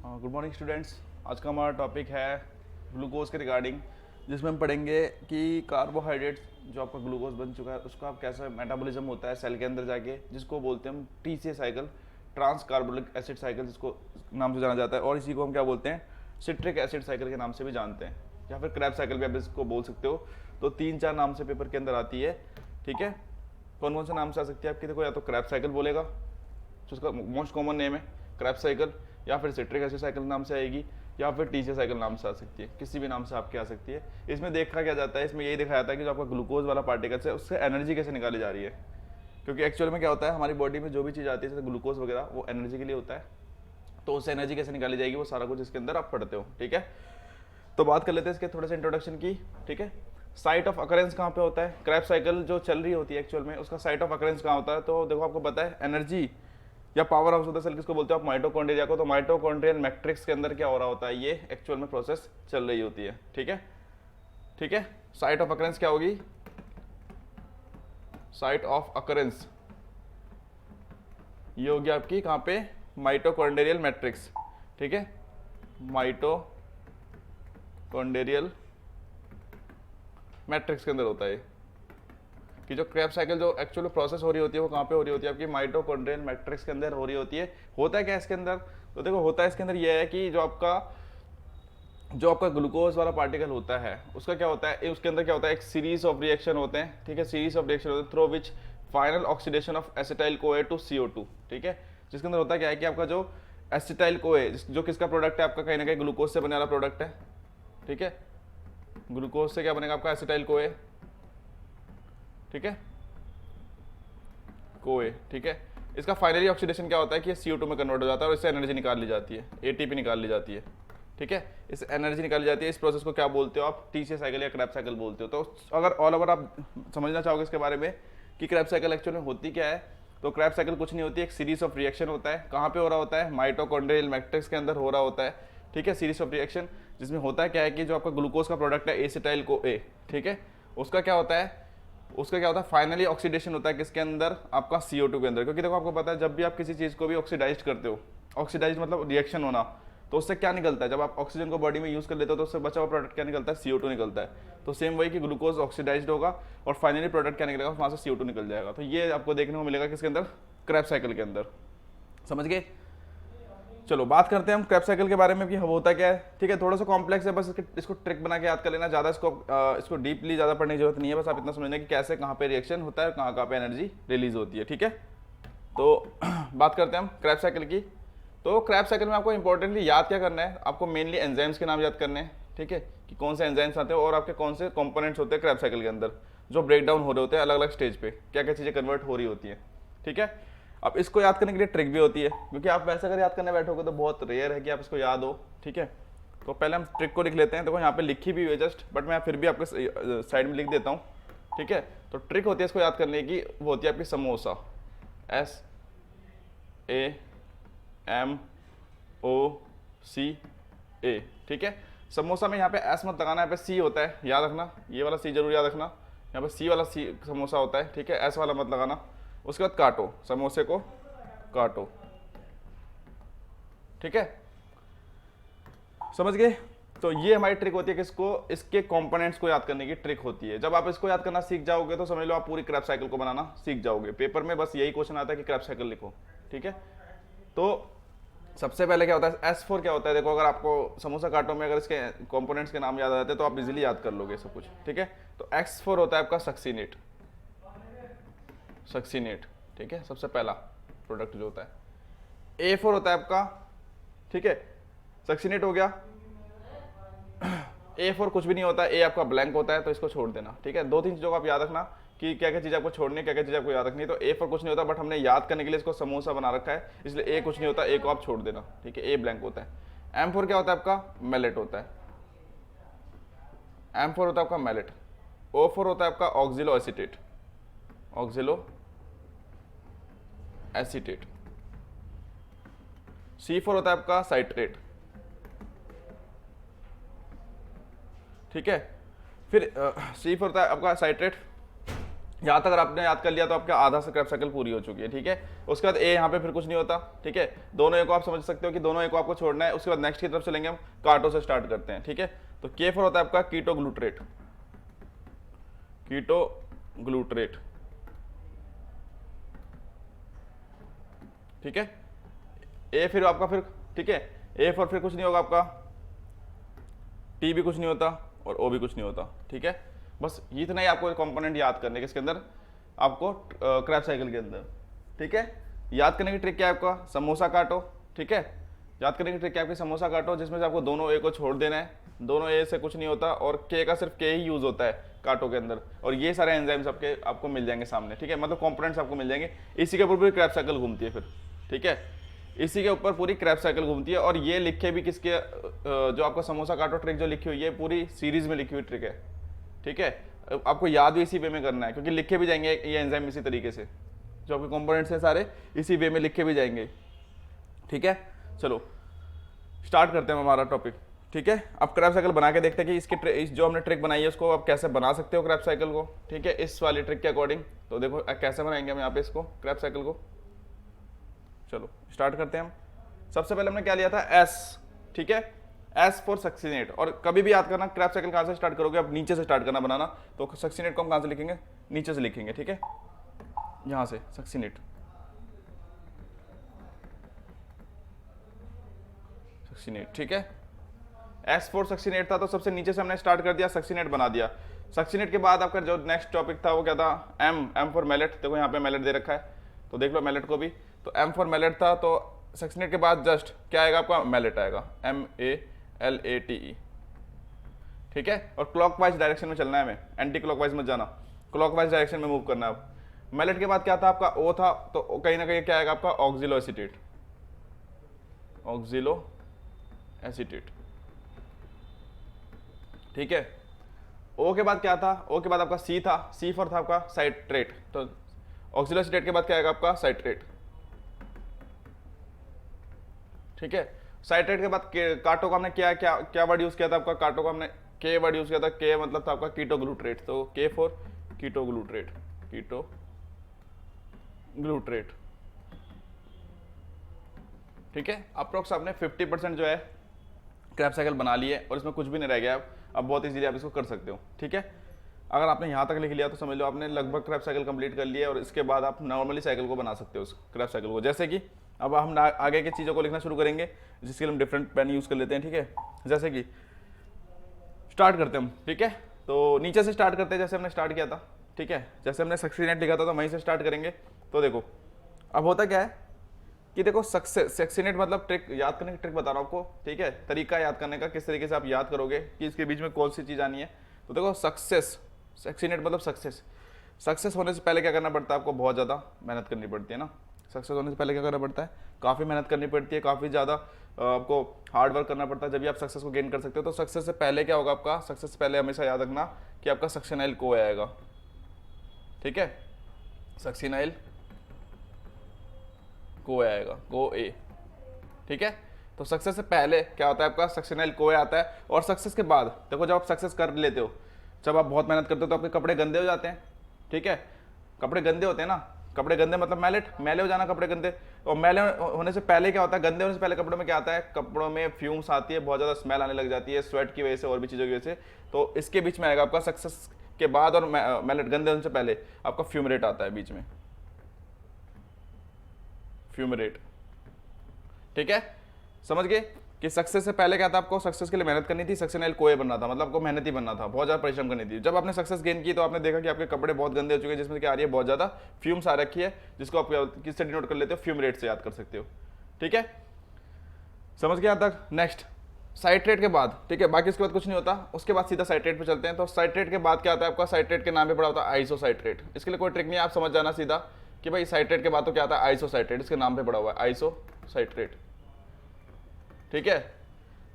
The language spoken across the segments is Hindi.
Good morning students. आज का हमारा टॉपिक है ग्लूकोज के रिगार्डिंग, जिसमें हम पढ़ेंगे कि कार्बोहाइड्रेट जो आपका ग्लूकोज बन चुका है उसका आप कैसा मेटाबॉलिज्म होता है सेल के अंदर जाके, जिसको बोलते हैं हम TCA cycle, trans carbolic acid cycle जिसको नाम से जाना जाता है, और इसी को हम क्या बोलते हैं सिट्रिक एसिड साइकिल के नाम से भी जानते हैं, या फिर क्रैब साइकिल भी आप इसको बोल सकते हो। तो 3-4 नाम से पेपर के अंदर आती है। ठीक है, कौन कौन से नाम से आ सकती है आपकी? देखो, या तो क्रैब साइकिल बोलेगा जो उसका मोस्ट कॉमन नेम है क्रैब साइकिल, या फिर सिट्रिक एसिड साइकिल नाम से आएगी, या फिर टीसीए साइकिल नाम से आ सकती है। किसी भी नाम से आपके आ सकती है। इसमें देखा क्या जाता है, इसमें यही दिखाया जाता है कि जो आपका ग्लूकोज वाला पार्टिकल्स है उससे एनर्जी कैसे निकाली जा रही है। क्योंकि एक्चुअल में क्या होता है, हमारी बॉडी में जो भी चीज़ आती है जैसे ग्लूकोज वगैरह, वो एनर्जी के लिए होता है। तो उससे एनर्जी कैसे निकाली जाएगी वो सारा कुछ इसके अंदर आप पढ़ते हो। ठीक है, तो बात कर लेते हैं इसके थोड़े से इंट्रोडक्शन की। ठीक है, साइट ऑफ अकरेंस कहाँ पे होता है? क्रैब साइकिल जो चल रही होती है एक्चुअल में उसका साइट ऑफ अकरेंस कहाँ होता है? तो देखो, आपको पता है एनर्जी या पावर हाउस होता है सेल, किसको बोलते हो आप? माइटोकॉन्ड्रिया को। तो माइटोकॉन्ड्रियल मैट्रिक्स के अंदर क्या हो रहा होता है, ये एक्चुअल में प्रोसेस चल रही होती है। ठीक है, ठीक है, साइट ऑफ अकरेंस क्या होगी? साइट ऑफ अकरेंस ये होगी आपकी कहाँ पे? Mitochondrial matrix. ठीक है, माइटोकॉन्ड्रियल मैट्रिक्स के अंदर होता है कि जो क्रैब साइकिल जो एक्चुअली प्रोसेस हो रही होती है वो कहाँ पे हो रही होती है? आपकी माइटोकॉन्ड्रियल मैट्रिक्स के अंदर हो रही होती है। होता है क्या इसके अंदर? तो देखो, होता है इसके अंदर ये है कि जो आपका ग्लूकोज वाला पार्टिकल होता है उसका क्या होता है, उसके अंदर क्या होता है, एक सीरीज ऑफ रिएक्शन होते हैं। ठीक है, सीरीज ऑफ रिएक्शन होते हैं through which final oxidation of acetyl CoA to CO2। ठीक है, जिसके अंदर होता क्या है कि आपका जो एसिटाइल कोए जो किसका प्रोडक्ट है आपका, कहीं ना कहीं ग्लूकोज से बने वाला प्रोडक्ट है। ठीक है, ग्लूकोज से क्या बनेगा आपका? Acetyl CoA. ठीक है, कोए। ठीक है, इसका फाइनली ऑक्सीडेशन क्या होता है कि ये CO2 में कन्वर्ट हो जाता है और इससे एनर्जी निकाल ली जाती है, ATP निकाल ली जाती है। ठीक है, इस एनर्जी निकाली जाती है। इस प्रोसेस को क्या बोलते हो आप? टीसीए साइकिल या क्रैब साइकिल बोलते हो। तो अगर ऑल ओवर आप समझना चाहोगे इसके बारे में कि क्रैब साइकिल एक्चुअली होती क्या है, तो क्रैब साइकिल कुछ नहीं होती, एक सीरीज ऑफ रिएक्शन होता है। कहाँ पे हो रहा होता है? माइटोकॉन्ड्रियल मैट्रिक्स के अंदर हो रहा होता है। ठीक है, सीरीज ऑफ रिएक्शन जिसमें होता है क्या है कि जो आपका ग्लूकोज का प्रोडक्ट है एसिटाइल को ए, ठीक है, उसका क्या होता है, फाइनली ऑक्सीडेशन होता है किसके अंदर? आपका CO2 के अंदर। क्योंकि देखो, आपको पता है जब भी आप किसी चीज़ को भी ऑक्सीडाइज करते हो, ऑक्सीडाइज मतलब रिएक्शन होना, तो उससे क्या निकलता है? जब आप ऑक्सीजन को बॉडी में यूज कर लेते हो तो उससे बचा हुआ प्रोडक्ट क्या निकलता है? CO2 निकलता है। तो सेम वही कि ग्लूकोज ऑक्सीडाइज्ड होगा और फाइनली प्रोडक्ट क्या निकलेगा? वहाँ से CO2 निकल जाएगा। तो ये आपको देखने को मिलेगा किसके अंदर? क्रैब साइकिल के अंदर। समझ गए? चलो बात करते हैं हम क्रैब साइकिल के बारे में कि होता क्या है। ठीक है, थोड़ा सा कॉम्प्लेक्स है, बस इसको ट्रिक बना के याद कर लेना। ज़्यादा इसको डीपली ज़्यादा पढ़ने की जरूरत नहीं है, बस आप इतना समझना कि कैसे कहाँ पे रिएक्शन होता है, कहाँ पे एनर्जी रिलीज होती है। ठीक है, तो बात करते हैं हम क्रैब साइकिल की। तो क्रैब साइकिल में आपको इंपॉर्टेंटली याद क्या करना है? आपको मेनली एंजाइम्स के नाम याद करने हैं। ठीक है, कि कौन से एंजाइम्स आते हैं और आपके कौन से कंपोनेंट्स होते हैं क्रैब साइकिल के अंदर जो ब्रेक डाउन हो रहे होते हैं अलग अलग स्टेज पे, क्या क्या चीज़ें कन्वर्ट हो रही होती हैं। ठीक है, अब इसको याद करने के लिए ट्रिक भी होती है, क्योंकि आप वैसे अगर याद करने बैठोगे तो बहुत रेयर है कि आप इसको याद हो। ठीक है, तो पहले हम ट्रिक को लिख लेते हैं। देखो, यहाँ पे लिखी भी हुई है जस्ट, बट मैं फिर भी आपके साइड में लिख देता हूँ। ठीक है, तो ट्रिक होती है इसको याद करने की, वो होती है आपकी समोसा, SAMOCA। ठीक है, समोसा में यहाँ पे एस मत लगाना, यहाँ पे सी होता है, याद रखना, ये वाला सी जरूर याद रखना। यहाँ पे सी वाला सी समोसा होता है। ठीक है, एस वाला मत लगाना। उसके बाद काटो, समोसे को काटो। ठीक है, समझ गए? तो ये हमारी ट्रिक होती है किसको? इसके कंपोनेंट्स को याद करने की ट्रिक होती है। जब आप इसको याद करना सीख जाओगे तो समझ लो आप पूरी क्रैब साइकिल को बनाना सीख जाओगे। पेपर में बस यही क्वेश्चन आता है कि क्रैब साइकिल लिखो। ठीक है, तो सबसे पहले क्या होता है? S4 क्या होता है? देखो, अगर आपको समोसा काटो में अगर इसके कंपोनेंट्स के नाम याद आ जाते हैं तो आप इजीली याद कर लोगे सब कुछ। ठीक है, तो X4 होता है आपका सक्सीनेट। ठीक है, सबसे पहला प्रोडक्ट जो होता है। A4 होता है आपका, ठीक है, सक्सीनेट हो गया। A4 कुछ भी नहीं होता, A आपका ब्लैंक होता है, तो इसको छोड़ देना। ठीक है, 2-3 चीज़ों को आप याद रखना कि क्या क्या चीज़ आपको छोड़नी है, क्या क्या चीज़ आपको याद रखनी है। तो A4 कुछ नहीं होता, बट हमने याद करने के लिए इसको समोसा बना रखा है, इसलिए A कुछ नहीं होता, A को आप छोड़ देना। ठीक है, A ब्लैंक होता है। M4 क्या होता है आपका? मेलेट होता है। M4 होता है आपका मेलेट। O4 होता है आपका ऑक्सिलो एसीटेट। C4 होता है आपका साइट्रेट। ठीक है, फिर C4 होता है आपका साइट्रेट। यहाँ तक अगर आपने याद कर लिया तो आपका आधा से क्रैप साइकिल पूरी हो चुकी है, ठीक है। उसके बाद ए यहाँ पे फिर कुछ नहीं होता, ठीक है। दोनों ए को आप समझ सकते हो कि दोनों ए को आपको छोड़ना है। उसके बाद नेक्स्ट की तरफ चलेंगे हम, कार्टो से स्टार्ट करते हैं, ठीक है। तो K4 होता है आपका कीटो ग्लूट्रेट, कीटो ग्लूट्रेट, ठीक है। ए फिर आपका फिर, ठीक है, ए फॉर फिर कुछ नहीं होगा आपका, टी भी कुछ नहीं होता और ओ भी कुछ नहीं होता, ठीक है। बस इतना ही आपको कंपोनेंट याद करने के इसके अंदर, आपको क्रैप साइकिल के अंदर, ठीक है। याद करने की ट्रिक क्या है आपका, समोसा काटो, ठीक है। याद करने की ट्रिक क्या है आपकी, समोसा काटो, जिसमें से आपको दोनों ए को छोड़ देना है। दोनों ए से कुछ नहीं होता और के का सिर्फ के ही यूज होता है काटो के अंदर, और ये सारे एंजाइम्स आपके आपको मिल जाएंगे सामने, ठीक है। मतलब कंपोनेंट्स आपको मिल जाएंगे। इसी के ऊपर पूरी क्रैप साइकिल घूमती है फिर, ठीक है। इसी के ऊपर पूरी क्रैप साइकिल घूमती है। और ये लिखे भी किसके, जो आपका समोसा काटो ट्रिक जो लिखी हुई है पूरी सीरीज में लिखी हुई ट्रिक है, ठीक है। आपको याद भी इसी वे में करना है, क्योंकि लिखे भी जाएंगे ये एंजाइम इसी तरीके से, जो आपके कंपोनेंट्स हैं सारे इसी वे में लिखे भी जाएंगे, ठीक है। चलो स्टार्ट करते हैं हमारा टॉपिक, ठीक है। अब क्रैप साइकिल बना के देखते हैं कि इसकी जो हमने ट्रिक बनाई है उसको आप कैसे बना सकते हो क्रैप साइकिल को, ठीक है, इस वाली ट्रिक के अकॉर्डिंग। तो देखो कैसे बनाएंगे हम यहाँ पे इसको क्रैप साइकिल को। चलो स्टार्ट करते हैं हम। सबसे पहले हमने क्या लिया था, एस, ठीक है, एस फॉर सक्सीनेट। और कभी भी याद करना क्रैप साइकिल कहाँ से स्टार्ट करोगे, अब नीचे से स्टार्ट करना बनाना। तो सक्सीनेट को हम कहाँ से लिखेंगे, नीचे से लिखेंगे, ठीक है, यहां से सक्सीनेट, सक्सीनेट, ठीक है। एस फॉर सक्सीनेट था तो सबसे नीचे से हमने स्टार्ट कर दिया, सक्सीनेट बना दिया। सक्सीनेट के बाद आपका जो नेक्स्ट टॉपिक था वो क्या था, एम, एम फॉर मैलेट। देखो यहाँ पे मैलेट दे रखा है तो देख लो मैलेट को भी। तो एम फॉर मैलेट था, तो सक्सीनेट के बाद जस्ट क्या आएगा आपका, मैलेट आएगा, MALATE, ठीक है। और क्लॉकवाइज डायरेक्शन में चलना है हमें, एंटी क्लॉकवाइज मत जाना, क्लॉकवाइज डायरेक्शन में मूव करना है। अब मैलेट के बाद क्या था आपका, ओ था, तो कहीं ना कहीं क्या आएगा आपका, ऑक्सिलो एसीटेट, ऑक्सिलो एसीटेट, ठीक है। ओ के बाद क्या था, ओ के बाद आपका सी था, सी फॉर था आपका साइट्रेट। तो ऑक्सिलो एसीटेट के बाद क्या आएगा आपका, साइट्रेट, ठीक है। साइट्रेट के बाद काटो का हमने क्या क्या क्या वर्ड यूज किया था आपका, काटो का हमने के वर्ड यूज किया था। के मतलब था आपका कीटो ग्लूट्रेट, तो के फॉर कीटो ग्लूट्रेट, कीटो ग्लूट्रेट, ठीक है। अप्रोक्स आपने 50% जो है क्रैप साइकिल बना ली है और इसमें कुछ भी नहीं रह गया। अब बहुत इजीली आप इसको कर सकते हो, ठीक है। अगर आपने यहाँ तक लिख लिया तो समझ लो आपने लगभग क्रैप साइकिल कंप्लीट कर लिया है। और इसके बाद आप नॉर्मली साइकिल को बना सकते हो उस क्रैप साइकिल को। जैसे कि अब हम आगे की चीज़ों को लिखना शुरू करेंगे, जिसके लिए हम डिफरेंट पेन यूज़ कर लेते हैं, ठीक है। जैसे कि स्टार्ट करते हैं हम, ठीक है। तो नीचे से स्टार्ट करते हैं जैसे हमने स्टार्ट किया था, ठीक है। जैसे हमने सक्सीनेट लिखा था तो वहीं से स्टार्ट करेंगे। तो देखो अब होता क्या है कि देखो सक्सीनेट मतलब ट्रिक याद करने की ट्रिक बता रहा हूँ आपको, ठीक है। तरीका याद करने का, किस तरीके से आप याद करोगे कि इसके बीच में कौन सी चीज़ आनी है। तो देखो सक्सेस, सक्सीनेट मतलब सक्सेस। सक्सेस होने से पहले क्या करना पड़ता है आपको, बहुत ज़्यादा मेहनत करनी पड़ती है ना। सक्सेस होने से पहले क्या करना पड़ता है, काफ़ी मेहनत करनी पड़ती है, काफ़ी ज़्यादा आपको हार्ड वर्क करना पड़ता है, जब भी आप सक्सेस को गेन कर सकते हो। तो सक्सेस से पहले क्या होगा आपका, सक्सेस से पहले हमेशा याद रखना कि आपका सक्सेनाइल को आएगा, ठीक है। सक्सीनाइल को आएगा, को ए, ठीक है। तो सक्सेस से पहले क्या होता है आपका, सक्सीनाइल को आता है। और सक्सेस के बाद देखो जब आप सक्सेस कर लेते हो, जब आप बहुत मेहनत करते हो तो आपके कपड़े गंदे हो जाते हैं, ठीक है। कपड़े गंदे होते हैं ना, कपड़े गंदे मतलब मैलेट, मैले हो जाना कपड़े गंदे। और मैले होने से पहले क्या होता है, गंदे होने से पहले कपड़ों में क्या आता है, कपड़ों में फ्यूम्स आती है, बहुत ज़्यादा स्मेल आने लग जाती है स्वेट की वजह से और भी चीज़ों की वजह से। तो इसके बीच में आएगा आपका सक्सेस के बाद और मैलेट गंदे होने से पहले आपका फ्यूमरेट आता है बीच में, फ्यूमरेट, ठीक है। समझ गए कि सक्सेस से पहले क्या था, आपको सक्सेस के लिए मेहनत करनी थी, सक्सेनाइल कोए बनना था, मतलब आपको मेहनत ही बनना था, बहुत ज़्यादा परिश्रम करनी थी। जब आपने सक्सेस गेन की तो आपने देखा कि आपके कपड़े बहुत गंदे हो चुके हैं, जिसमें क्या आ रही है, बहुत ज़्यादा फ्यूम्स आ रखी है, जिसको आप किससे डिनोट कर लेते हो, फ्यूम रेट से याद कर सकते हो, ठीक है। समझ गया यहाँ तक। नेक्स्ट साइट्रेट के बाद, ठीक है, बाकी इसके बाद कुछ नहीं होता। उसके बाद सीधा साइट्रेट पे चलते हैं। तो साइट्रेट के बाद क्या आता है आपका, साइट्रेट के नाम पे पड़ा होता है आइसोसाइट्रेट। इसके लिए कोई ट्रिक नहीं है, आप समझ जाना सीधा कि भाई साइट्रेट के बाद तो क्या आता है, आइसोसाइट्रेट, इसके नाम पे पड़ा हुआ है आइसोसाइट्रेट, ठीक है।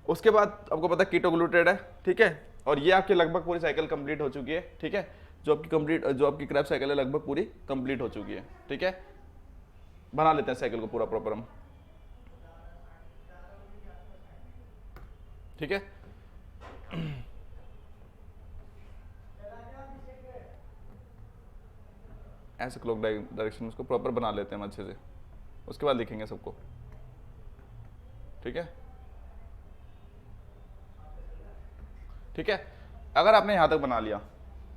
उसके बाद आपको पता है कीटोग्लूटेड है, ठीक है। और ये आपकी लगभग पूरी साइकिल कंप्लीट हो चुकी है, ठीक है। जो आपकी क्रैप साइकिल है लगभग पूरी कंप्लीट हो चुकी है, ठीक है। बना लेते हैं साइकिल को पूरा प्रॉपर हम, ठीक है। ऐसे क्लॉक डायरेक्शन में उसको प्रॉपर बना लेते हैं हम अच्छे से, उसके बाद लिखेंगे सबको, ठीक है। ठीक है, अगर आपने यहाँ तक बना लिया,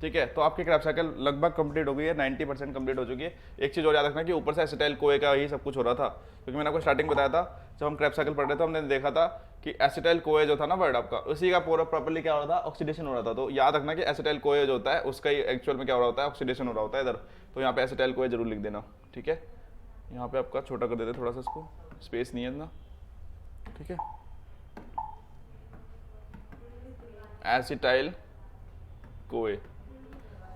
ठीक है, तो आपकी क्रैप साइकिल लगभग कंप्लीट हो गई है, 90% कंप्लीट हो चुकी है। एक चीज़ और याद रखना कि ऊपर से एसिटाइल कोए का ही सब कुछ हो रहा था, क्योंकि मैंने आपको स्टार्टिंग बताया था जब हम क्रैप साइकिल पढ़ रहे थे, हमने देखा था कि एसिटाइल कोए जो था ना वर्ड आपका, उसी का पूरा प्रॉपर्ली क्या हो रहा था, ऑक्सीडेशन हो रहा था। तो याद रखना कि एसिटाइल कोए जो होता है उसका ही एक्चुअल में क्या हो रहा होता है, ऑक्सीडेशन हो रहा होता है इधर। तो यहाँ पे एसिटाइल कोए जरूर लिख देना, ठीक है। यहाँ पे आपका छोटा कर देते थोड़ा सा, इसको स्पेस नहीं है इतना, ठीक है। एसिटाइल कोए,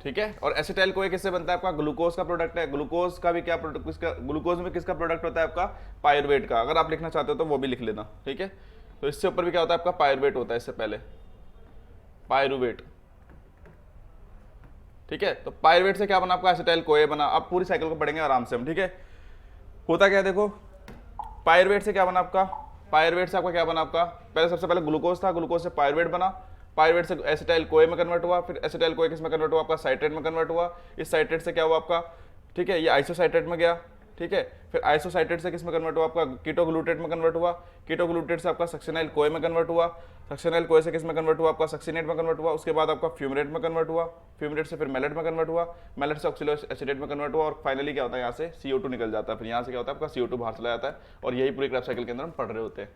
ठीक है। और एसिटाइल कोए किससे बनता है, आपका ग्लूकोज का प्रोडक्ट है। ग्लूकोज का भी क्या प्रोडक्ट, किसका, ग्लूकोज में किसका प्रोडक्ट होता है, आपका पायरुवेट का। अगर आप लिखना चाहते हो तो वो भी लिख लेना, ठीक है। तो इससे ऊपर भी क्या होता है, आपका पायरुवेट होता है, इससे पहले पायरुवेट, ठीक है। तो पायरुवेट से क्या बना, आपका एसिटाइल कोए बना। अब पूरी साइकिल को पढ़ेंगे आराम से हम, ठीक है। होता क्या है देखो, पायरुवेट से क्या बना आपका, पायरुवेट से आपका क्या बना, आपका पहले सबसे पहले ग्लूकोज था, ग्लूकोज से पायरुवेट बना, पायरुवेट से एसिटाइल कोए में कन्वर्ट हुआ, फिर एसिटाइल कोए किस में कन्वर्ट हुआ, आपका साइट्रेट में कन्वर्ट हुआ। इस साइट्रेट से क्या हुआ आपका, ठीक है, ये आइसोसाइट्रेट में गया, ठीक है। फिर आइसोसाइट्रेट से किस में कन्वर्ट हुआ, आपका कीटोग्लूटेट में कन्वर्ट हुआ, कीटोग्लूटेट से आपका सक्सिनाइल कोए में कन्वर्ट हुआ, सक्सिनाइल कोए से किस में कन्वर्ट हुआ, आपका सक्सिनेट में कन्वर्ट हुआ। उसके बाद आपका फ्यूमरेट में कन्वर्ट हुआ, फ्यूमरेट से फिर मेलेट में कन्वर्ट हुआ, मेलेट से ऑक्सिलो एसिडेट में कन्वर्ट हुआ, और फाइनली क्या होता है, यहाँ से CO2 निकल जाता है। फिर यहाँ से क्या होता है, आपका CO2 बाहर चला जाता है। और यही पूरी क्रैप साइकिल के अंदर हम पढ़ रहे होते हैं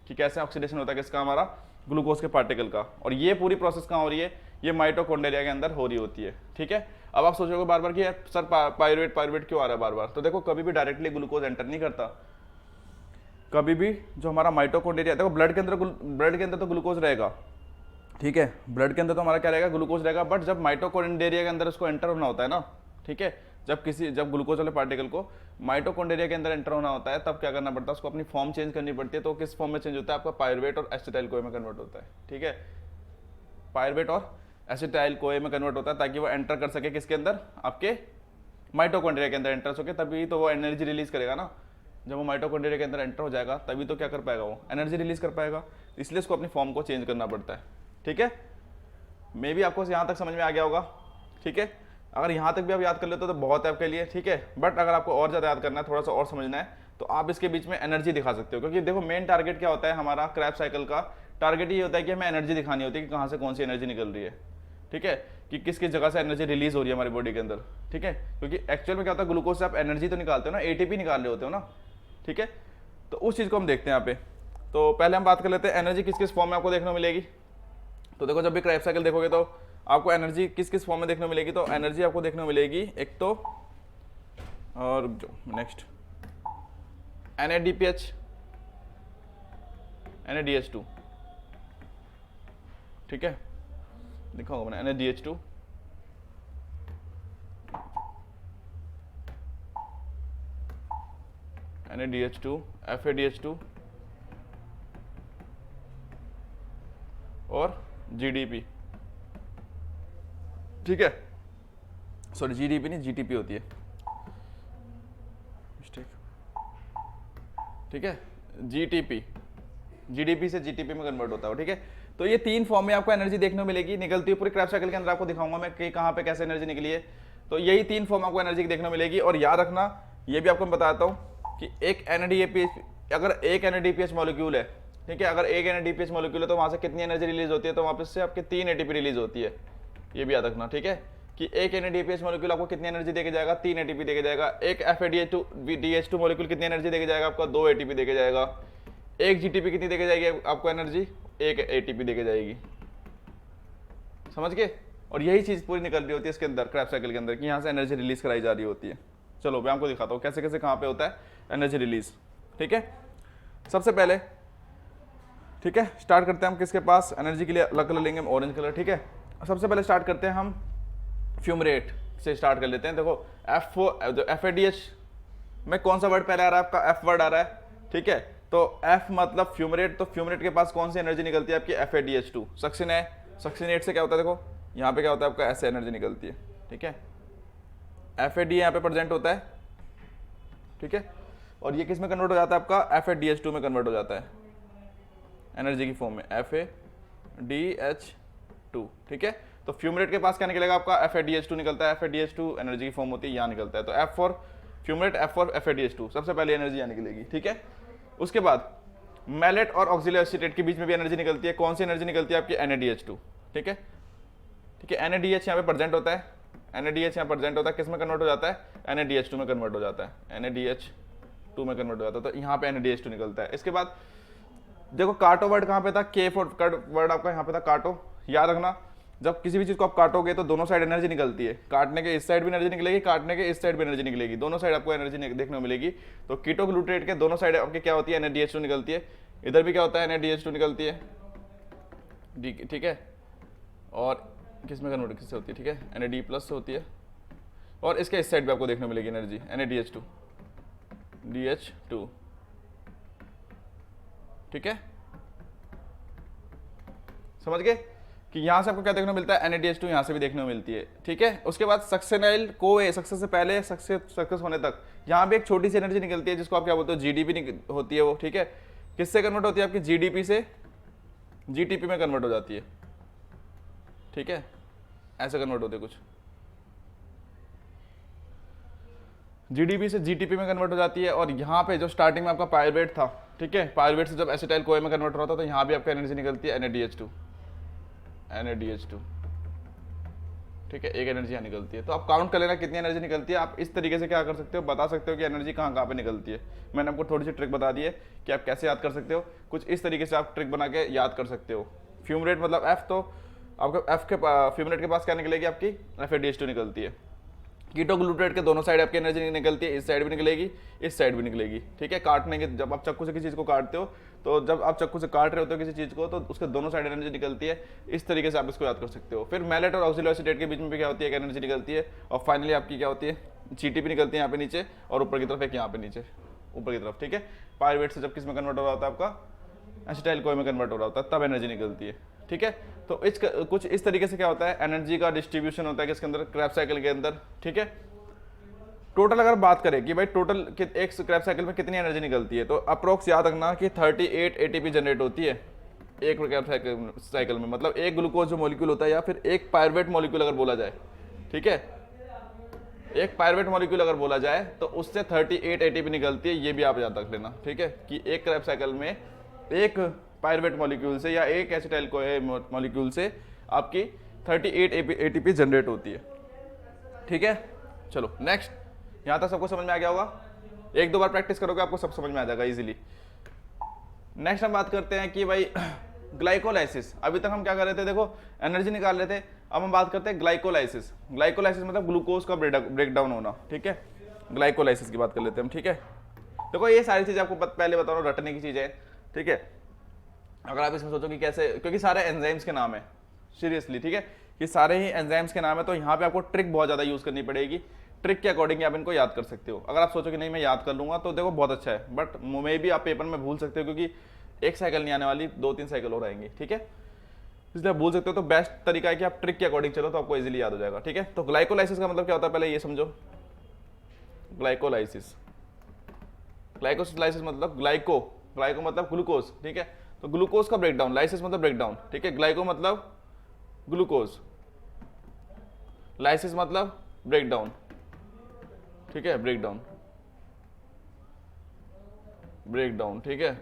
कि कैसे ऑक्सीडेशन होता है किसका, हमारा ग्लूकोज के पार्टिकल का। और ये पूरी प्रोसेस कहाँ हो रही है, ये माइटोकॉन्ड्रिया के अंदर हो रही होती है, ठीक है। अब आप सोचोगे बार बार कि यार सर पायरुवेट पायरुवेट क्यों आ रहा है बार बार। तो देखो कभी भी डायरेक्टली ग्लूकोज एंटर नहीं करता, कभी भी जो हमारा माइटोकॉन्ड्रिया, देखो ब्लड के अंदर तो ग्लूकोज रहेगा, ठीक है, ब्लड के अंदर तो हमारा क्या रहेगा, ग्लूकोज रहेगा। बट जब माइटोकॉन्ड्रिया के अंदर उसको एंटर होना होता है ना, ठीक है, जब ग्लूकोज वाले पार्टिकल को माइटोकॉन्ड्रिया के अंदर एंटर होना होता है, तब क्या करना पड़ता है, उसको अपनी फॉर्म चेंज करनी पड़ती है। तो किस फॉर्म में चेंज होता है, आपका पायरुवेट और एसिटाइल कोए में कन्वर्ट होता है, ठीक है। पायरुवेट और एसिटाइल कोए में कन्वर्ट होता है ताकि वो एंटर कर सके किसके अंदर, आपके माइटोकॉन्ड्रिया के अंदर एंटर हो सके, तभी तो वो एनर्जी रिलीज करेगा ना। जब वो माइटोकॉन्ड्रिया के अंदर एंटर हो जाएगा तभी तो क्या कर पाएगा, वो एनर्जी रिलीज कर पाएगा। इसलिए उसको अपनी फॉर्म को चेंज करना पड़ता है, ठीक है। मे भी आपको यहाँ तक समझ में आ गया होगा, ठीक है। अगर यहाँ तक भी आप याद कर लेते हो तो बहुत है आपके लिए, ठीक है। बट अगर आपको और ज़्यादा याद करना है, थोड़ा सा और समझना है, तो आप इसके बीच में एनर्जी दिखा सकते हो। क्योंकि देखो मेन टारगेट क्या होता है हमारा क्रैप साइकिल का, टारगेट ये होता है कि हमें एनर्जी दिखानी होती है कि कहाँ से कौन सी एनर्जी निकल रही है, ठीक है, कि किस किस जगह से एनर्जी रिलीज हो रही है हमारी बॉडी के अंदर, ठीक है। क्योंकि एक्चुअल में क्या होता है, ग्लूकोज से आप एनर्जी तो निकालते हो ना, ATP निकाल रहे होते हो ना, ठीक है। तो उस चीज़ को हम देखते हैं यहाँ पे। तो पहले हम बात कर लेते हैं एनर्जी किस किस फॉर्म में आपको देखने को मिलेगी। तो देखो जब भी क्रैप साइकिल देखोगे तो आपको एनर्जी किस किस फॉर्म में देखने को मिलेगी। तो एनर्जी आपको देखने को मिलेगी एक तो, और जो नेक्स्ट NADPH, NADH2, ठीक है, लिखा होगा मैंने NADH2, NADH2, FADH2 और GDP, ठीक है। सॉरी GDP नहीं, GTP होती है, मिस्टेक, ठीक है। GDP से GTP में कन्वर्ट होता है, ठीक है। तो ये तीन फॉर्म में आपको एनर्जी देखने को मिलेगी निकलती है पूरी क्रैप साइकिल के अंदर। आपको दिखाऊंगा मैं कि कहाँ पे कैसे एनर्जी निकली है। तो यही तीन फॉर्म आपको एनर्जी की देखने को मिलेगी। और याद रखना, ये भी आपको मैं बताता हूँ कि एक NADPH, अगर एक NADPH मॉलिक्यूल है, ठीक है, अगर एक NADPH मॉलिक्यूल है तो वहाँ से कितनी एनर्जी रिलीज होती है, तो वापस से आपके 3 ATP रिलीज होती है। ये भी याद रखना, ठीक है, कि एक NADPH मॉलिक्यूल आपको कितनी एनर्जी देके जाएगा, 3 ATP देके जाएगा। एक FADH2 मॉलिक्यूल कितनी एनर्जी देके जाएगा, आपका 2 ATP देके जाएगा। एक GTP कितनी देके जाएगी आपको एनर्जी, 1 ATP देके जाएगी, समझ गए। और यही चीज़ पूरी निकल रही होती है इसके अंदर क्रैप साइकिल के अंदर कि यहाँ से एनर्जी रिलीज कराई जा रही होती है। चलो मैं आपको दिखाता हूँ कैसे कैसे कहाँ पे होता है एनर्जी रिलीज, ठीक है। सबसे पहले, ठीक है, स्टार्ट करते हैं हम किसके पास, एनर्जी के लिए अलग कलर लेंगे हम, ऑरेंज कलर, ठीक है। सबसे पहले स्टार्ट करते हैं हम फ्यूमरेट से स्टार्ट कर लेते हैं। देखो FADH में कौन सा वर्ड पहले आ रहा है, आपका F वर्ड आ रहा है, ठीक है। तो F मतलब फ्यूमरेट, तो फ्यूमरेट के पास कौन सी एनर्जी निकलती है आपकी, FADH2। सक्सिन है, सक्सिनेट से क्या होता है, देखो यहाँ पे क्या होता है आपका, ऐसे एनर्जी निकलती है, ठीक है। FAD यहाँ पे प्रेजेंट होता है, ठीक है। और ये किस में कन्वर्ट हो जाता है आपका, FADH2 में कन्वर्ट हो जाता है एनर्जी की फॉर्म में, FADH2, ठीक है। तो फ्यूमरेट के पास क्या निकलेगा आपका, FADH2 निकलता है। FADH2 एनर्जी की फॉर्म होती है, यहाँ निकलता है। तो F for fumarate, F for FADH2, सबसे पहले एनर्जी यहाँ निकलेगी, ठीक है। उसके बाद मैलेट और ऑक्सिलरी एसीटेट के बीच में भी एनर्जी निकलती है। कौन सी एनर्जी निकलती है आपकी, NADH2, ठीक है। ठीक है, NADH यहाँ पे प्रेजेंट होता है, NADH यहाँ प्रेजेंट होता है, किस में कन्वर्ट हो जाता है, NADH2 में कन्वर्ट हो जाता है, NADH2 में कन्वर्ट हो जाता है। तो यहाँ पे NADH2 निकलता है। इसके बाद देखो काटो वर्ड कहाँ पे था, के वर्ड आपका यहाँ पे था काटो। याद रखना, जब किसी भी चीज को आप काटोगे तो दोनों साइड एनर्जी निकलती है। काटने के इस साइड भी एनर्जी निकलेगी, काटने के इस साइड भी एनर्जी निकलेगी, दोनों साइड आपको एनर्जी देखने को मिलेगी। तो कीटोग्लूटारेट के दोनों साइड आपके क्या होती है, NADH2 निकलती है। इधर भी क्या होता है, NADH2 निकलती है, ठीक है। और किस में कन्वर्ट किससे होती है, ठीक है, NAD प्लस से होती है। और इसके इस साइड भी आपको देखने को मिलेगी एनर्जी, NADH2, DH2, ठीक है। समझ गए कि यहां से आपको क्या देखने को मिलता है, NADH2 यहां से भी देखने को मिलती है, ठीक है। उसके बाद सक्सेनाइल कोए, सक्सेस से पहले सक्सेस होने तक यहां भी एक छोटी सी एनर्जी निकलती है, जिसको आप क्या बोलते हो, GDP होती है वो, ठीक है। किससे कन्वर्ट होती है आपकी, GDP से GTP में कन्वर्ट हो जाती है, ठीक है। ऐसे कन्वर्ट होते कुछ, GDP से GTP में कन्वर्ट हो जाती है। और यहाँ पे जो स्टार्टिंग में आपका पायरुवेट था, ठीक है, पायरुवेट से जब एसिटाइल कोए में कन्वर्ट हो रहा था, तो यहाँ भी आपका एनर्जी निकलती है, NADH2, ठीक है, एक एनर्जी यहाँ निकलती है। तो आप काउंट कर लेना कितनी एनर्जी निकलती है। आप इस तरीके से क्या कर सकते हो, बता सकते हो कि एनर्जी कहाँ कहाँ पे निकलती है। मैंने आपको थोड़ी सी ट्रिक बता दी है कि आप कैसे याद कर सकते हो। कुछ इस तरीके से आप ट्रिक बना के याद कर सकते हो। फ्यूमरेट मतलब F, तो आपका F के फ्यूमरेट के पास क्या निकलेगी आपकी, FADH2 निकलती है। कीटोग्लूटारेट के दोनों साइड आपकी एनर्जी निकलती है, इस साइड भी निकलेगी, इस साइड भी निकलेगी, ठीक है। काटने के जब आप चाकू से किसी चीज़ को काटते हो, तो जब आप चाकू से काट रहे होते हो किसी चीज़ को, तो उसके दोनों साइड एनर्जी निकलती है। इस तरीके से आप इसको याद कर सकते हो। फिर मैलेट और ऑक्सिलरी एसीटेट के बीच में भी क्या होती है, एक एनर्जी निकलती है। और फाइनली आपकी क्या होती है, GTP निकलती है यहाँ पे नीचे, और ऊपर की तरफ एक यहाँ पे नीचे ऊपर की तरफ, ठीक है। पायरुवेट से जब किस में कन्वर्ट हो रहा होता है आपका, एसिटाइल कोए में कन्वर्ट हो रहा होता है, तब एनर्जी निकलती है, ठीक है। तो कुछ इस तरीके से क्या होता है, एनर्जी का डिस्ट्रीब्यूशन होता है किसके अंदर, क्रैब साइकिल के अंदर, ठीक है। टोटल अगर बात करें कि भाई टोटल एक क्रैब साइकिल में कितनी एनर्जी निकलती है, तो अप्रोक्स याद रखना कि 38 ATP जनरेट होती है एक क्रैब साइकिल में। मतलब एक ग्लूकोज जो मॉलिक्यूल होता है, या फिर एक पायरुवेट मॉलिक्यूल अगर बोला जाए, ठीक है, एक पायरुवेट मॉलिक्यूल अगर बोला जाए, तो उससे 38 ATP निकलती है। ये भी आप याद रख लेना, ठीक है, कि एक क्रैब साइकिल में एक पायरुवेट मॉलिक्यूल से या एक एसिटाइल कोए मॉलिक्यूल से आपकी 38 ATP जनरेट होती है, ठीक है। चलो नेक्स्ट, यहाँ तक सबको समझ में आ गया होगा। एक दो बार प्रैक्टिस करोगे आपको सब समझ में आ जाएगा इजीली। नेक्स्ट हम बात करते हैं कि भाई ग्लाइकोलाइसिस। अभी तक हम क्या कर रहे थे, देखो एनर्जी निकाल रहे थे। अब हम बात करते हैं ग्लाइकोलाइसिस। ग्लाइकोलाइसिस मतलब ग्लूकोज का ब्रेकडाउन होना, ठीक है। ग्लाइकोलाइसिस की बात कर लेते हैं हम, ठीक है। देखो ये सारी चीज़ आपको पहले बता रहा हूँ, रटने की चीज़ है, ठीक है। अगर आप इसमें सोचो कि कैसे, क्योंकि सारे एंजाइम्स के नाम है, सीरियसली, ठीक है, ये सारे ही एंजाइम्स के नाम है। तो यहाँ पे आपको ट्रिक बहुत ज़्यादा यूज़ करनी पड़ेगी। ट्रिक के अकॉर्डिंग आप इनको याद कर सकते हो। अगर आप सोचो कि नहीं मैं याद कर लूंगा, तो देखो बहुत अच्छा है, बट मे भी आप पेपर में भूल सकते हो, क्योंकि एक साइकिल नहीं आने वाली, 2-3 साइकिल और आएंगी, ठीक है। इसलिए आप भूल सकते हो। तो बेस्ट तरीका है कि आप ट्रिक के अकॉर्डिंग चलो, तो आपको इजीली याद हो जाएगा, ठीक है। तो ग्लाइकोलाइसिस का मतलब क्या होता है, पहले ये समझो। ग्लाइकोलाइसिस, ग्लाइकोलाइसिस मतलब ग्लाइको मतलब ग्लूकोज, ठीक है। तो ग्लूकोज का ब्रेकडाउन, लाइसिस मतलब ब्रेकडाउन, ठीक है। ग्लाइको मतलब ग्लूकोज, लाइसिस मतलब ब्रेकडाउन, ठीक है, ब्रेकडाउन, ठीक है।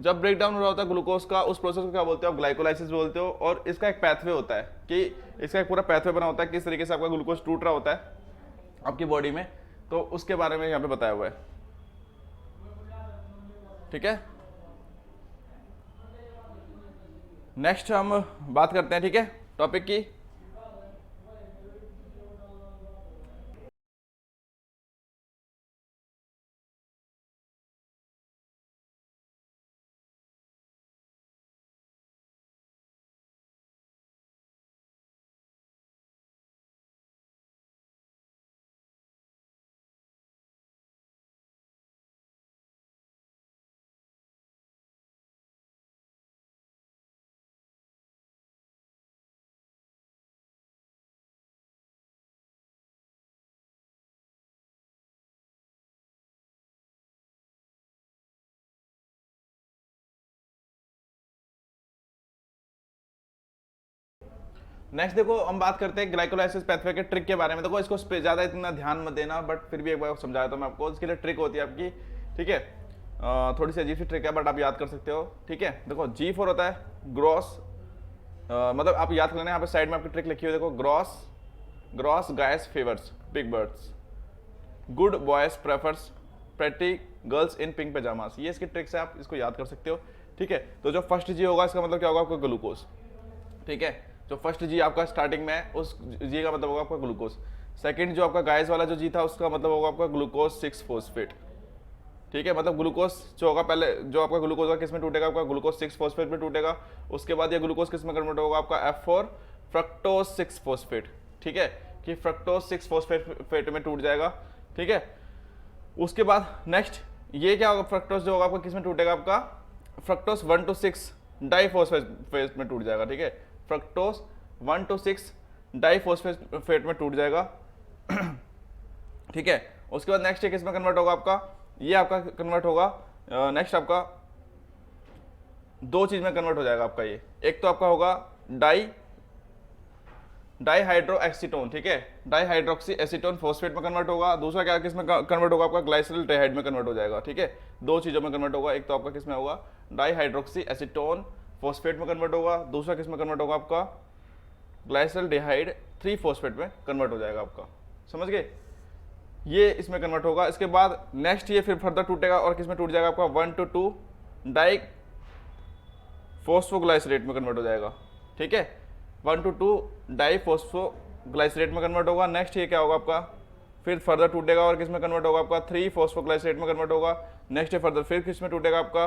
जब ब्रेकडाउन हो रहा होता है ग्लूकोज का, उस प्रोसेस को क्या बोलते हो आप, ग्लाइकोलाइसिस बोलते हो। और इसका एक पैथवे होता है, कि इसका एक पूरा पैथवे बना होता है, किस तरीके से आपका ग्लूकोज टूट रहा होता है आपकी बॉडी में, तो उसके बारे में यहाँ पे बताया हुआ है, ठीक है। नेक्स्ट हम बात करते हैं, ठीक है, टॉपिक की। नेक्स्ट देखो हम बात करते हैं ग्लाइकोलाइसिस पैथवे के ट्रिक के बारे में। देखो इसको ज़्यादा इतना ध्यान मत देना, बट फिर भी एक बार समझाया तो मैं आपको, इसके लिए ट्रिक होती है आपकी, ठीक है। थोड़ी सी अजीब सी ट्रिक है बट आप याद कर सकते हो, ठीक है। देखो G4 होता है ग्रॉस, मतलब आप याद कर लेना, यहाँ पे साइड में आपकी ट्रिक लिखी हुई है, देखो gross guys favours big birds, good boys prefers pretty girls in pink pyjamas. ये इसकी ट्रिक्स है, आप इसको याद कर सकते हो, ठीक है। तो जो फर्स्ट जी होगा इसका मतलब क्या होगा आपका ग्लूकोज, ठीक है। जो फर्स्ट जी आपका स्टार्टिंग में है उस जी का मतलब होगा आपका ग्लूकोज। सेकंड जो आपका गाइस वाला जो जी था उसका मतलब होगा आपका ग्लूकोज 6 फॉस्फेट, ठीक है। मतलब ग्लूकोज जो होगा पहले, जो आपका ग्लूकोज होगा किस में टूटेगा, आपका ग्लूकोज 6 फॉस्फेट में टूटेगा। उसके बाद ये ग्लूकोज किस में कन्वर्ट होगा आपका F4 फ्रक्टोज 6 फॉस्फेट, ठीक है, कि फ्रक्टोज 6 फॉस्फेट में टूट जाएगा, ठीक है। उसके बाद नेक्स्ट ये क्या होगा, फ्रक्टोज जो होगा आपका किस में टूटेगा, आपका फ्रक्टोज 1 to 6 डाइफॉस्फेट में टूट जाएगा, ठीक है। फ्रक्टोज 1 to 6 डाइफॉस्फेट में टूट जाएगा, ठीक है। उसके बाद नेक्स्ट किस में कन्वर्ट होगा आपका, ये आपका कन्वर्ट होगा नेक्स्ट आपका दो चीज में कन्वर्ट हो जाएगा आपका ये। एक तो आपका होगा डाईहाइड्रो एक्सीटोन, ठीक है, डाईहाइड्रोक्सी एसीटोन फॉस्फेट में कन्वर्ट होगा। दूसरा क्या किस में कन्वर्ट होगा आपका, ग्लाइसरल टेहाइड में कन्वर्ट हो जाएगा, ठीक है। दो चीजों में कन्वर्ट होगा, एक तो आपका किस में होगा डाईहाइड्रोक्सी एसीटोन फॉस्फेट में कन्वर्ट होगा, दूसरा किस में कन्वर्ट होगा आपका ग्लाइसरल डेहाइड 3 फॉस्फेट में कन्वर्ट हो जाएगा आपका, समझ गए। ये इसमें कन्वर्ट होगा। इसके बाद नेक्स्ट ये फिर फर्दर टूटेगा और किस में टूट जाएगा आपका 1 to 2 डाई फोस्फोग्लाइसरेट में कन्वर्ट हो जाएगा, ठीक है। 1 to 2 डाई फोस्फोग्लाइसरेट में कन्वर्ट होगा। नेक्स्ट ये क्या होगा आपका, फिर फर्दर टूटेगा और किस में कन्वर्ट होगा आपका 3 फोस्फोग्लाइसरेट में कन्वर्ट होगा। नेक्स्ट ये फर्दर फिर किस में टूटेगा आपका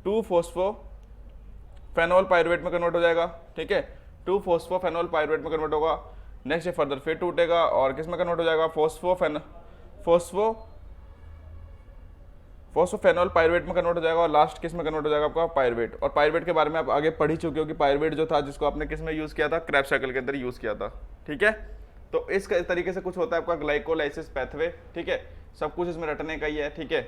2 फोस्फोफेनॉल पायरुवेट में कन्वर्ट हो जाएगा, ठीक है। 2 फोस्फोफेनॉल पायरुवेट में कन्वर्ट होगा। नेक्स्ट ये फर्दर फिर टूटेगा और किस में कन्वर्ट हो जाएगा फोस्फोफेनॉल पायरुवेट में कन्वर्ट हो जाएगा। और लास्ट किस में कन्वर्ट हो जाएगा आपका पायरुवेट। और पायरुवेट के बारे में आप आगे पढ़ ही चुके हो कि पायरुवेट जो था जिसको आपने किस में यूज किया था, क्रैब्स साइकिल के अंदर यूज किया था, ठीक है। तो इस तरीके से कुछ होता है आपका ग्लाइकोलाइसिस पैथवे, ठीक है। सब कुछ इसमें रटने का ही है, ठीक है,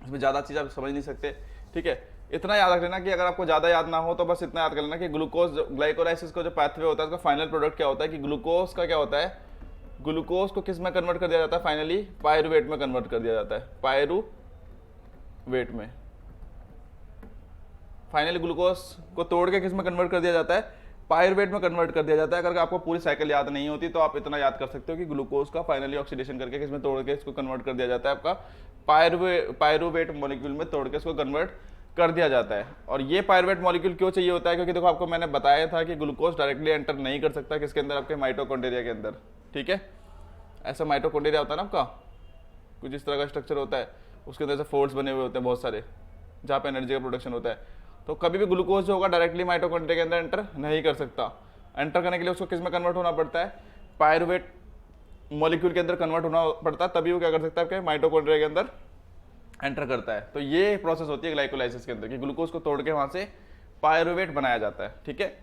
इसमें ज़्यादा चीज़ आप समझ नहीं सकते, ठीक है। इतना याद रख लेना कि अगर आपको ज़्यादा याद ना हो तो बस इतना याद कर लेना कि ग्लूकोज ग्लाइकोलाइसिस का जो पैथवे होता है उसका फाइनल प्रोडक्ट क्या होता है, कि ग्लूकोज का क्या होता है, ग्लूकोज को किस में कन्वर्ट कर दिया जाता है, फाइनली पायरुवेट में कन्वर्ट कर दिया जाता है, पायरुवेट में। फाइनली ग्लूकोज को तोड़ के किस में कन्वर्ट कर दिया जाता है, पायरुवेट में कन्वर्ट कर दिया जाता है। अगर आपको पूरी साइकिल याद नहीं होती तो आप इतना याद कर सकते हो कि ग्लूकोज का फाइनली ऑक्सीडेशन करके किस में तोड़ के इसको कन्वर्ट कर दिया जाता है, आपका पायरुवेट मॉलिक्यूल में तोड़ के इसको कन्वर्ट कर दिया जाता है। और ये पायरुवेट मॉलिक्यूल क्यों चाहिए होता है, क्योंकि देखो आपको मैंने बताया था कि ग्लूकोज डायरेक्टली एंटर नहीं कर सकता किसके अंदर, आपके माइटोकॉन्ड्रिया के अंदर, ठीक है। ऐसा माइटोकॉन्ड्रिया होता है ना आपका, कुछ इस तरह का स्ट्रक्चर होता है, उसके अंदर से फोल्ड्स बने हुए होते हैं बहुत सारे, जहाँ पे एनर्जी का प्रोडक्शन होता है। तो कभी भी ग्लूकोज जो होगा डायरेक्टली माइटोकॉन्ड्रिया के अंदर एंटर नहीं कर सकता। एंटर करने के लिए उसको किस में कन्वर्ट होना पड़ता है, पायरुवेट मॉलिक्यूल के अंदर कन्वर्ट होना पड़ता है, तभी वो क्या कर सकता है आपके माइटोकॉन्ड्रिया के अंदर एंटर करता है। तो ये प्रोसेस होती है ग्लाइकोलाइसिस के अंदर कि ग्लूकोज को तोड़ के वहां से पायरुवेट बनाया जाता है, ठीक है।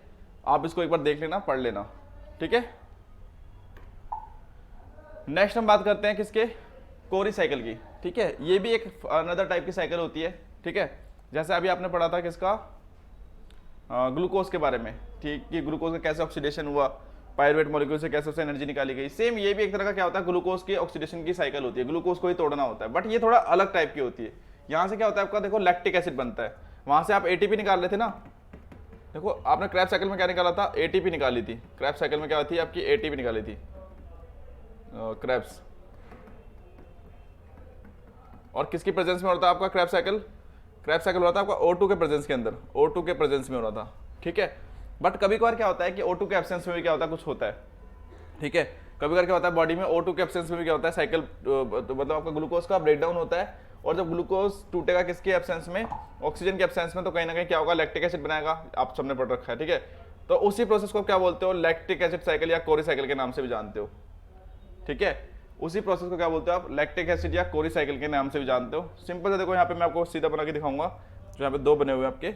आप इसको एक बार देख लेना, पढ़ लेना, ठीक है। नेक्स्ट हम बात करते हैं किसके, कोरी साइकिल की, ठीक है। ये भी एक अनदर टाइप की साइकिल होती है, ठीक है। जैसे अभी आपने पढ़ा था किसका, ग्लूकोज के बारे में, ठीक, कि ग्लूकोज का कैसे ऑक्सीडेशन हुआ, पायरुवेट मॉलिक्यूल से कैसे उससे एनर्जी निकाली गई। सेम ये भी एक तरह का क्या होता है, ग्लूकोज की ऑक्सीडेशन की साइकिल होती है, ग्लूकोज को ही तोड़ना होता है, बट ये थोड़ा अलग टाइप की होती है। यहाँ से क्या होता है आपका, देखो लैक्टिक एसिड बनता है, वहां से आप एटीपी निकाल रहे थे ना, देखो आपने क्रैब साइकिल में क्या निकाला था, एटीपी निकाली थी। क्रैब साइकिल में क्या थी आपकी, एटीपी निकाली थी क्रैब्स। और किसकी प्रेजेंस में होता है आपका क्रैब साइकिल, क्रैब साइकिल हो रहा था आपका O2 के प्रेजेंस के अंदर, O2 के प्रेजेंस में हो रहा था, ठीक है। बट कभी कभार क्या होता है कि O2 के एब्सेंस में भी क्या होता है, कुछ होता है, ठीक है। कभी कभार क्या होता है बॉडी में O2 के एब्सेंस में भी क्या होता है, साइकिल मतलब आपका ग्लूकोज का ब्रेकडाउन होता है। और जब ग्लूकोज टूटेगा किसके एब्सेंस में, ऑक्सीजन के एब्सेंस में, तो कहीं ना कहीं क्या होगा, लैक्टिक एसिड बनाएगा, आप सबने पढ़ रखा है, ठीक है। तो उसी प्रोसेस को क्या बोलते हो, लैक्टिक एसिड साइकिल या कोरी साइकिल के नाम से भी जानते हो, ठीक है। उसी प्रोसेस को क्या बोलते हो आप, लैक्टिक एसिड या कोरी साइकिल के नाम से भी जानते हो। सिंपल से देखो यहाँ पे मैं आपको सीधा बना के दिखाऊंगा, जो यहाँ पे दो बने हुए हैं आपके,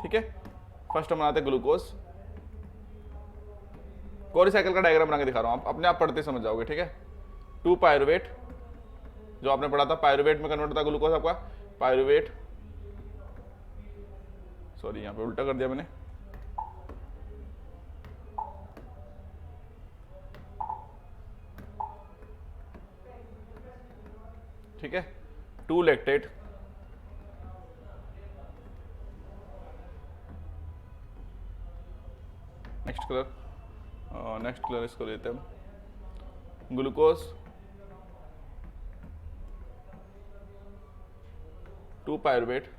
ठीक है। फर्स्ट हम बनाते हैं ग्लूकोज, कोरी साइकिल का डायग्राम बना के दिखा रहा हूँ, आप अपने आप पढ़ते समझ जाओगे, ठीक है। 2 पायरुवेट, जो आपने पढ़ा था पायरुवेट में कन्वर्ट होता है ग्लूकोज आपका, पायरुवेट, सॉरी यहाँ पे उल्टा कर दिया मैंने, ठीक है, 2 लैक्टेट, नेक्स्ट कलर इसको लेते हैं ग्लूकोज, 2 पायरुवेट,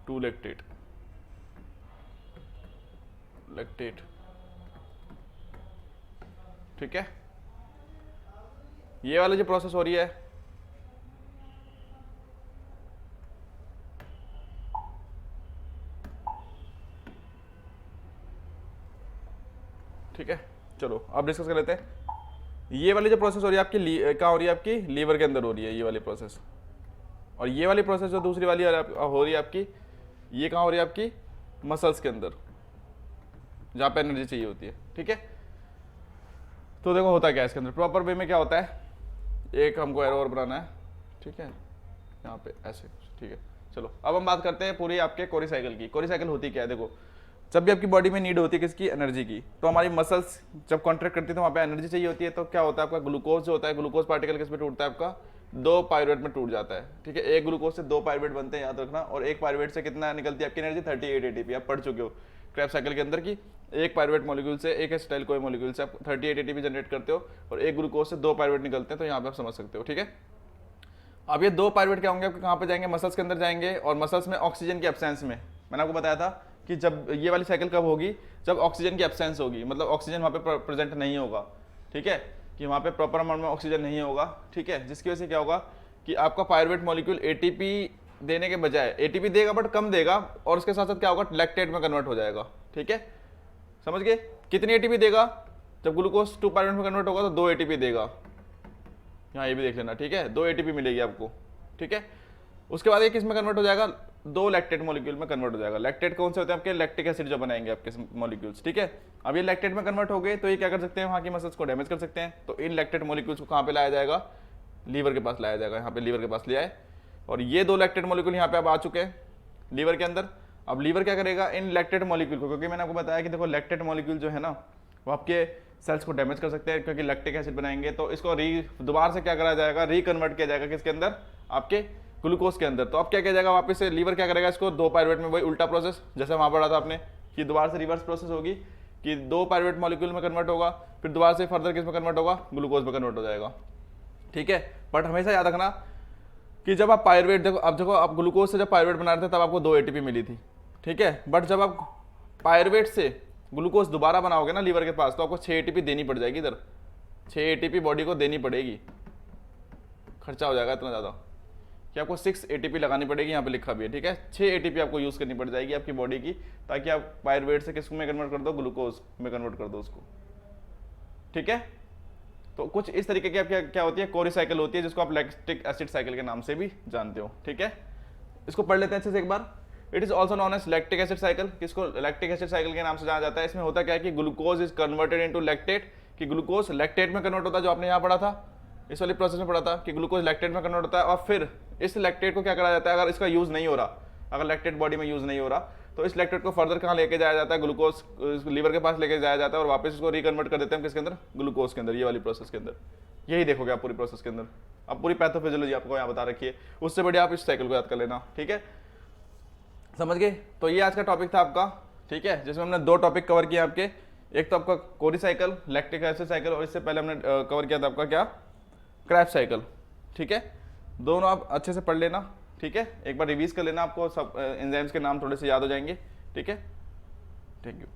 2 लैक्टेट, ठीक है। ये वाली जो प्रोसेस हो रही है ठीक है, चलो अब डिस्कस कर लेते हैं। ये वाली जो प्रोसेस हो रही है आपकी कहाँ हो रही है, आपकी लीवर के अंदर हो रही है ये वाली प्रोसेस। और ये वाली प्रोसेस जो दूसरी वाली हो रही है आपकी, ये कहाँ हो रही है आपकी मसल्स के अंदर, जहाँ पे एनर्जी चाहिए होती है, ठीक है। तो देखो होता क्या है इसके अंदर, प्रॉपर वे में क्या होता है, एक हमको एरो और बनाना है, ठीक है, यहाँ पे ऐसे, ठीक है। चलो अब हम बात करते हैं पूरी आपके कोरी साइकिल की। कोरी साइकिल होती क्या है, देखो जब भी आपकी बॉडी में नीड होती है किसकी, एनर्जी की, तो हमारी मसल्स जब कॉन्ट्रैक्ट करती है तो वहाँ पे एनर्जी चाहिए होती है। तो क्या होता है आपका ग्लूकोज जो होता है, ग्लूकोज पार्टिकल किस में टूटता है आपका, 2 पायरुवेट में टूट जाता है, ठीक है। एक ग्लूकोज से 2 पायरुवेट बनते हैं, याद रखना। और एक पायरुवेट से कितना निकलती है आपकी एनर्जी, 38 एटीपी। आप पढ़ चुके हो क्रेब्स साइकिल के अंदर की एक पायरुवेट मॉलिक्यूल से, एक एसिटाइल कोई मॉलिक्यूल से आप 38 एटीपी जनरेट करते हो, और एक ग्लूकोज से 2 पायरुवेट निकलते हैं। तो यहाँ पे आप समझ सकते हो, ठीक है। अब ये 2 पायरुवेट क्या होंगे आपके, कहाँ पे जाएंगे, मसल्स के अंदर जाएंगे। और मसल्स में ऑक्सीजन की एब्सेंस में, मैंने आपको बताया था कि जब ये वाली साइकिल कब होगी, जब ऑक्सीजन की एब्सेंस होगी, मतलब ऑक्सीजन वहाँ पे प्रेजेंट नहीं होगा, ठीक है, कि वहाँ पे प्रॉपर अमाउंट में ऑक्सीजन नहीं होगा, ठीक है। जिसकी वजह से क्या होगा कि आपका पायरुवेट मॉलिक्यूल एटीपी देने के बजाय, एटीपी देगा बट कम देगा, और उसके साथ साथ क्या होगा, लैक्टेट में कन्वर्ट हो जाएगा, ठीक है। समझ गए, कितनी एटीपी देगा, जब ग्लूकोज 2 पायरुवेट में कन्वर्ट होगा तो 2 एटीपी देगा, यहाँ ये भी देख लेना, ठीक है, 2 एटीपी मिलेगी आपको, ठीक है। उसके बाद ये किस में कन्वर्ट हो जाएगा, 2 लैक्टेट मॉलिक्यूल में कन्वर्ट हो जाएगा। लैक्टेट कौन से होते हैं आपके, लैक्टिक एसिड जो बनाएंगे आपके मॉलिक्यूल्स, ठीक है। अब ये लैक्टेट में कन्वर्ट हो गए तो ये क्या कर सकते हैं, वहाँ की मसल्स को डैमेज कर सकते हैं। तो इन लैक्टेट मॉलिक्यूल्स को कहाँ पे लाया जाएगा, लीवर के पास लाया जाएगा, यहाँ पे लीवर के पास ले आए। और ये 2 लैक्टेट मॉलिक्यूल यहाँ पे अब आ चुके हैं लीवर के अंदर। अब लीवर क्या करेगा, इन लैक्टेट मॉलिक्यूल को, क्योंकि मैंने आपको बताया कि देखो लैक्टेट मॉलिक्यूल जो है ना वो आपके सेल्स को डैमेज कर सकते हैं, क्योंकि लैक्टिक एसिड बनाएंगे। तो इसको दोबारा से क्या करा जाएगा, रिकन्वर्ट किया जाएगा किसके अंदर, आपके ग्लूकोज के अंदर। तो अब क्या किया जाएगा, वापस से लीवर क्या करेगा, इसको 2 पायरुवेट में, वही उल्टा प्रोसेस जैसे वहां पढ़ा था आपने कि दोबारा से रिवर्स प्रोसेस होगी कि 2 पायरुवेट मॉलिक्यूल में कन्वर्ट होगा, फिर दोबारा से फर्दर किस में कन्वर्ट होगा, ग्लूकोज में कन्वर्ट हो जाएगा, ठीक है। बट हमेशा याद रखना कि जब आप पायरुवेट, देखो अब देखो आप ग्लूकोज से जब पायरुवेट बना रहे थे तब आपको 2 एटीपी मिली थी, ठीक है। बट जब आप पायरुवेट से ग्लूकोज दोबारा बनाओगे ना लीवर के पास, तो आपको 6 एटीपी देनी पड़ जाएगी, इधर 6 एटीपी बॉडी को देनी पड़ेगी, खर्चा हो जाएगा इतना ज़्यादा कि आपको 6 एटीपी लगानी पड़ेगी, यहाँ पे लिखा भी है, ठीक है। 6 एटीपी आपको यूज़ करनी पड़ जाएगी आपकी बॉडी की, ताकि आप पायरुवेट से किस में कन्वर्ट कर दो, ग्लूकोज में कन्वर्ट कर दो उसको, ठीक है। तो कुछ इस तरीके की आपकी क्या होती है, कोरी साइकिल होती है, जिसको आप लैक्टिक एसिड साइकिल के नाम से भी जानते हो, ठीक है। इसको पढ़ लेते हैं अच्छे से एक बार। It is also known as lactic acid cycle, किसको लैक्टिक एसिड साइकिल के नाम से जाना जाता है। इसमें होता क्या है कि glucose is converted into lactate, कि ग्लूकोज लैक्टेट में कन्वर्ट होता है, जो आपने यहाँ पढ़ा था, इस वाली प्रोसेस में पढ़ा था कि ग्लूकोज लैक्टेट में कन्वर्ट होता है। और फिर इस लैक्टेट को क्या करा जाता है, अगर इसका यूज नहीं हो रहा, अगर लैक्टेट बॉडी में यूज नहीं हो रहा, तो इस लैक्टेट को फर्दर कहाँ लेके जाया जाता है, ग्लूकोज लीवर के पास लेके जाया जाता है, और वापस इसको रिकन्वर्ट कर देते हैं किसके अंदर, ग्लूकोज के अंदर, ये वाली प्रोसेस के अंदर। यही देखोगे आप पूरी प्रोसेस के अंदर। अब पूरी पैथोफिजियोलॉजी आपको यहाँ बता रखी है, उससे बढ़िया आप इस साइकिल को याद कर लेना, ठीक है, समझ गए। तो ये आज का टॉपिक था आपका, ठीक है, जिसमें हमने 2 टॉपिक कवर किए आपके। एक तो आपका कोरी साइकिल, लैक्टिक एसिड साइकिल, और इससे पहले हमने कवर किया था आपका क्या, क्रेब्स साइकिल, ठीक है। दोनों आप अच्छे से पढ़ लेना, ठीक है, एक बार रिवीज कर लेना, आपको सब एंजाइम्स के नाम थोड़े से याद हो जाएंगे, ठीक है। Thank you.